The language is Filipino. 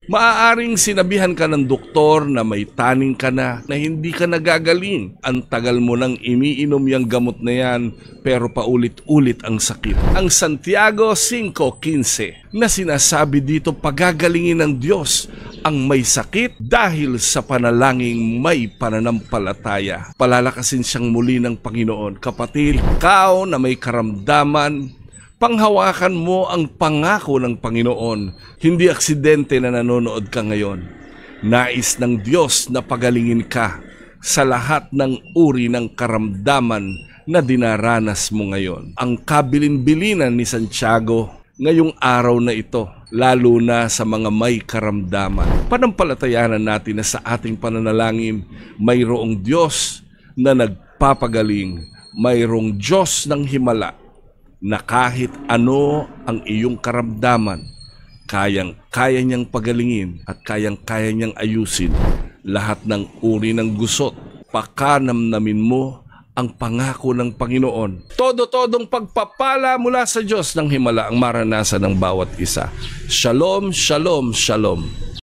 Maaaring sinabihan ka ng doktor na may taning ka na hindi ka nagagaling. Ang tagal mo nang iniinom yung gamot na yan pero paulit-ulit ang sakit. Ang Santiago 5:15 na sinasabi dito pagagalingin ng Diyos ang may sakit dahil sa panalangin may pananampalataya. Palalakasin siyang muli ng Panginoon. Kapatid, ikaw na may karamdaman, panghawakan mo ang pangako ng Panginoon. Hindi aksidente na nanonood ka ngayon. Nais ng Diyos na pagalingin ka sa lahat ng uri ng karamdaman na dinaranas mo ngayon. Ang kabilin-bilinan ni Santiago ngayong araw na ito, lalo na sa mga may karamdaman. Panampalatayanan natin na sa ating pananalangin, mayroong Diyos na nagpapagaling, mayroong Diyos ng himala, na kahit ano ang iyong karamdaman, kayang-kaya niyang pagalingin at kayang-kaya niyang ayusin lahat ng uri ng gusot. Pakanamnamin mo ang pangako ng Panginoon. Todo-todong pagpapala mula sa Diyos ng himala ang maranasan ng bawat isa. Shalom, shalom, shalom.